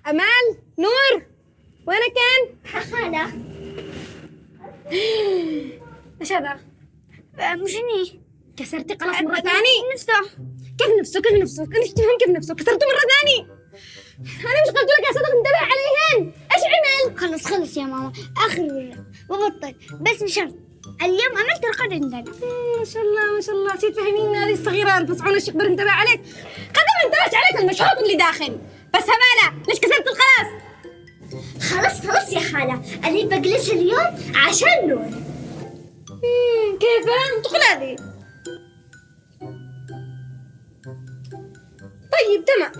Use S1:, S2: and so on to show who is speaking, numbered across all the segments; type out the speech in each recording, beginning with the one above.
S1: أمال، نور، وينك كان؟
S2: خالة.
S1: ايش هذا؟
S2: مش هني.
S1: كسرتي خلاص مرة ثانية؟
S2: نفسه.
S1: كيف تفهم كيف نفسه؟ كسرته مرة ثانية. أنا مش قلت لك يا صدق انتبه عليهن، ايش عمل؟
S2: خلص يا ماما، آخر مرة ببطل، بس بشرط اليوم عملت رقد عندنا.
S1: ما شاء الله ما شاء الله، شي تفهمين هذه الصغيرة الفصعونة ايش يقدر انتبه عليك؟ قد ما انتبهت عليك المشهور اللي داخل، بس همالة ليش كسرت الخلاص؟
S2: خلص يا خالة، أنا بجلس اليوم عشان نور.
S1: كيف؟ ادخل هذه. طيب تمام.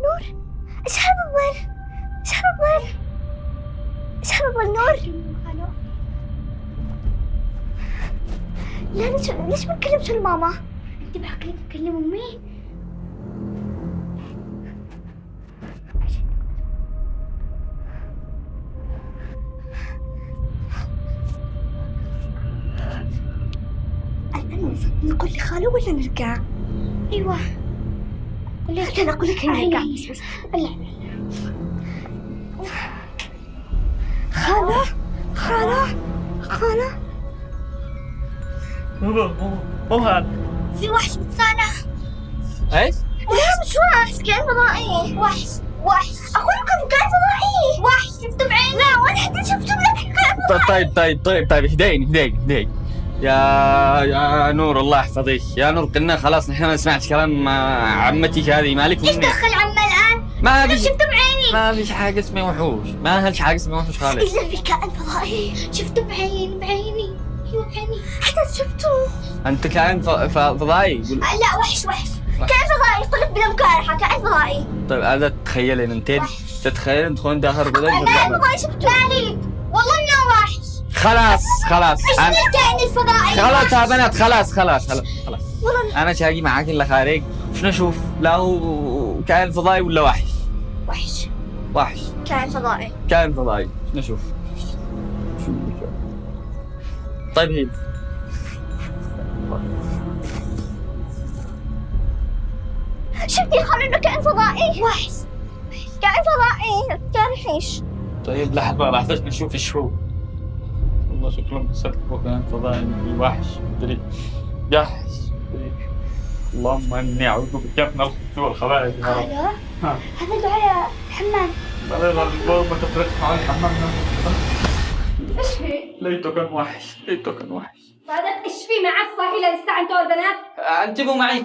S2: نور، ايش هبل نور؟ لا ليش ما تكلمش الماما؟ انت بحكي تكلم امي. الآن نقول لخاله ولا نرجع؟ ايوه لا اقول لك نرجع. بس خالة
S3: مو هذا.
S2: في وحش بالصالة.
S3: ايش؟
S2: لا مش وحش، كائن فضائي. وحش اقول لكم كائن فضائي. وحش شفته بعيني. لا وانا حتى شفته لك كائن فضائي.
S3: طيب اهديني يا نور، الله يحفظك يا نور. قلنا خلاص نحن ما سمعت كلام عمتك هذه، مالك
S2: ايش دخل عمه الان؟
S3: ما
S2: انا
S3: في
S2: شفته بعيني.
S3: ما فيش حاجه اسمها وحوش، ما هلش حاجه اسمها وحوش خالص.
S2: الا في كائن فضائي شفته بعيني. ايوه بعيني حتى شفته.
S3: انت كائن فضائي؟
S2: لا وحش كائن فضائي. قلت بالمكارحة كائن فضائي.
S3: طيب هذا تخيلين انت تدخلين داخل
S2: كائن فضائي شفته بعيني والله انه وحش.
S3: خلاص
S2: ايش الكائن الفضائي؟
S3: خلاص يا بنات، خلاص
S2: والله
S3: انا شاقي معاك الا خارج. شنو اشوف؟ لا هو كائن فضائي ولا وحش؟
S2: كائن فضائي.
S3: كائن فضائي. شنو اشوف؟ طيب هيل
S2: شفتي يا خالد انه كائن فضائي؟ وحش كائن فضائي جارحيش.
S3: طيب لحظة نشوف ايش هو. والله شكله مسكر كائن فضائي وحش مدري جاحش. اللهم اني اعوذ بك من الخبث والخبائث يا رب.
S2: الو هذا دعاء حمام.
S3: والله ما تفرق مع الحمام.
S1: ايش في؟
S3: ليته كان وحش.
S1: صادق ايش في معك صاحي لسه انتوا البنات؟
S3: انتبهوا معي.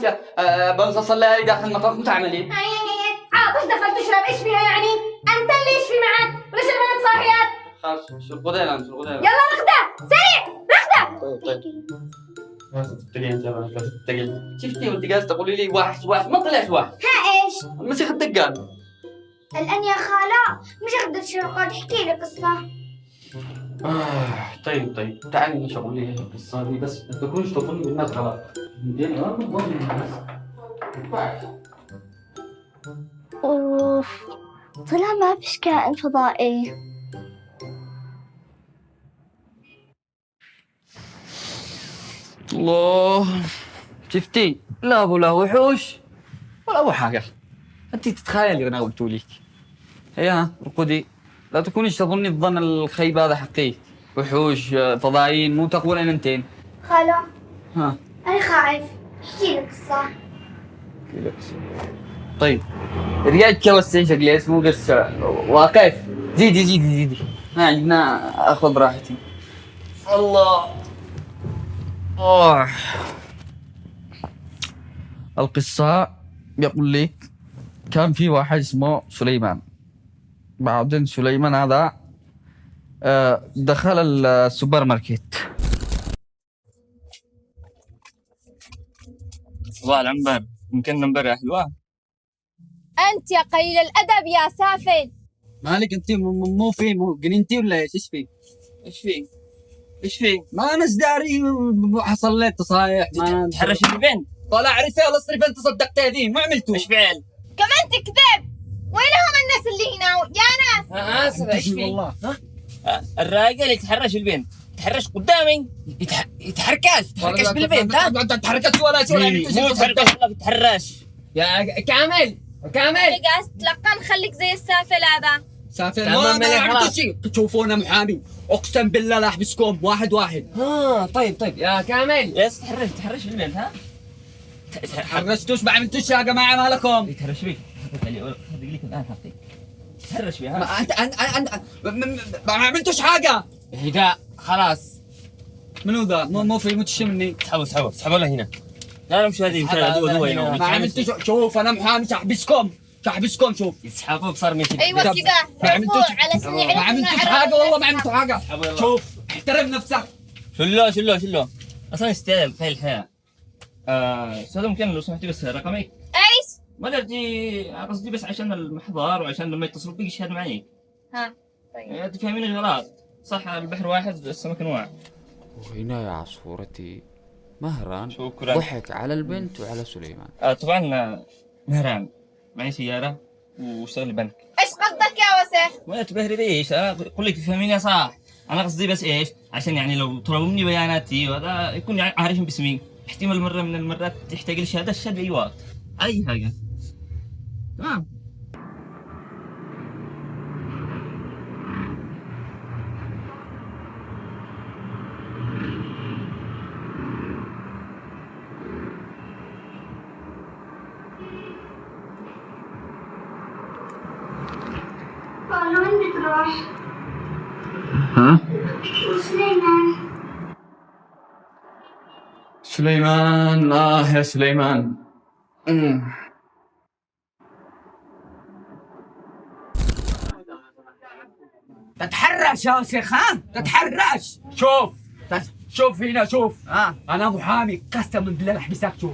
S3: بس اصلي داخل المطاف متعملين.
S1: عاطش دخلت تشرب ايش فيها يعني؟ انت اللي ايش في معك؟ وليش البنات صاحيات؟
S3: خلاص شو الغديلة.
S1: يلا رخدة سريع رخدة.
S3: طيب شفتي وانت جالسه تقولي لي وحش ما طلعت وحش.
S2: ها ايش؟
S3: المسيح الدقان.
S2: الان يا خالة مش اقدر شرقات احكي لي قصة.
S3: طيب تعالي نشغل لي القصة دي، بس ما تكونش تظني بالناس غلط.
S2: اوف طلع ما فيش كائن فضائي.
S3: الله شفتي؟ لا ابو لا وحوش ولا ابو حاجة. انت تتخيلي انا قلت لك. هيا رقدي، لا تكونيش تظني الظن الخيب هذا حقيقي. وحوش فضائيين مو تقولين انتين.
S2: خالة
S3: ها
S2: انا خايف احكي لي قصة.
S3: طيب رياج كوسين شكلي اسمه قصة وكيف. زيدي ما عندنا اخذ راحتي. الله القصة يقول لك كان في واحد اسمه سليمان. بعدين سليمان هذا دخل السوبر ماركت. والله العنبر يمكن نمبر حلوة.
S1: أنت يا قليل الأدب يا سافل.
S3: مالك انت مو جننتي ولا ايش؟ ايش في؟ ما انا داري حصل لي تصايح ما
S4: تحرش البنت.
S3: طلع رسالة اصرف انت صدقت هذه ما عملتوا
S4: ايش فعل؟
S2: كمان تكذب. وينهم الناس اللي هنا يا ناس؟
S4: اسف ايش في؟
S3: والله
S4: الراجل يتحرش البنت، يتحرش قدامي، يتحركش بالبنت. ها؟
S3: تحركت ولا شيء
S4: مو يتحركش والله يتحرش.
S3: يا كامل
S1: قاعد تتلقن خليك زي السافل هذا.
S3: سافر
S4: تمام،
S3: ما
S4: ملك
S3: عملت
S4: خلاص.
S3: شيء تشوفونا محامي اقسم بالله لا احبسكم واحد
S4: طيب يا كامل يا تحرش بالبنت. ها؟
S3: حرستوش ما عملتوش يا جماعه مالكم
S4: يتحرش بيك. هذا لك الان حقي. تحرش بيها.
S3: ما انت ما عملتوش حاجه
S4: هدا خلاص.
S3: منو ذا مو في متشمني
S4: اسحبوا له هنا. لا مش هذه
S3: ما عملتوش شوف انا محامي شحبسكم شوف
S4: يسحبوك صار مشي.
S2: ايوه
S3: طب،
S2: كذا
S3: ما عملتوش
S2: علشان
S3: ما
S2: يعرفوا
S3: عملتوش
S2: إنه
S3: حاجه
S2: عرب
S3: والله ما
S2: الناس.
S3: عملتوا حاجه
S4: اسحبوا يلا.
S3: شوف احترم نفسك
S4: شلو اصلا يستاهل في الحياه. استاذ ممكن لو سمحتي بس رقمك.
S2: ايش؟
S4: ما درتي قصدي بس عشان المحضر وعشان لما يتصلوا بك يشهد معي.
S2: ها طيب.
S4: تفهميني غلط. صح البحر واحد السمك انواع.
S5: وهنا يا عصفورتي مهران
S4: شكرا.
S5: ضحك على البنت وعلى سليمان.
S4: طبعا مهران معي سياره واشتغل البنك.
S2: ايش قصدك يا وسخ؟
S4: ما تبهري ليش؟ اقول لك تفهميني صح. انا قصدي بس ايش؟ عشان يعني لو طلبوا مني بياناتي وهذا يكون عارفين باسمي. احتمال مره من المرات تحتاج لشهاده الشهاده اي وقت. اي حاجه. تمام.
S2: قالوا وين بتروح؟
S3: ها
S2: وسليمان.
S3: سليمان يا سليمان تتحرش يا وسخ ها تتحرش شوف هنا شوف انا محامي قسما بالله بحبسك شوف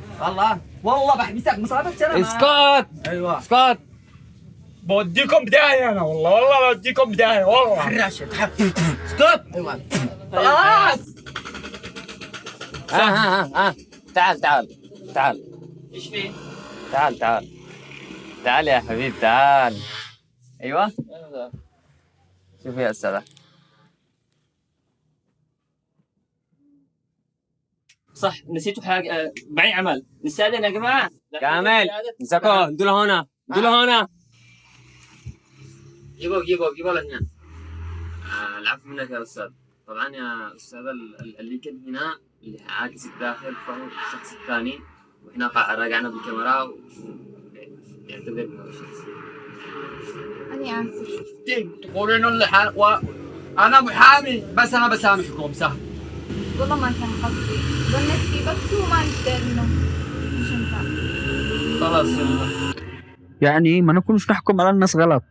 S3: والله بحبسك مصابك سلام
S4: اسكت.
S3: ايوه
S4: اسكت.
S3: بوديكم بدايه انا والله بوديكم بدايه والله تحرش
S4: اسكت.
S3: ايوه خلاص
S4: تعال. ايش في؟ تعال يا حبيبي تعال.
S3: ايوه
S4: شوف يا استاذ. صح نسيتوا حاجه. معي عمل نستاذن يا جماعه.
S6: كامل مسكوه ادوا له هنا
S4: جيبوا له هنا.
S6: العفو منك يا استاذ. طبعا يا استاذ اللي كان هنا اللي عاكس الداخل فهو الشخص الثاني واحنا راجعنا بالكاميرا يعتذر من هذا الشخص.
S2: أنا آسف.
S3: تقولون انا محامي بس انا بسامحكم سهل
S2: والله ما كان قصدي. ظنيت في بكس وما نقدر منه. مش انت.
S4: خلاص
S3: يعني ما نكونش نحكم على الناس غلط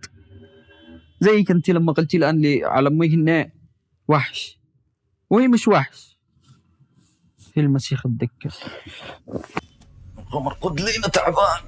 S3: زيك انت لما قلتي الان لي على امي انه وحش وهي مش وحش هي المسيخ الدكه مرقد لينا تعبان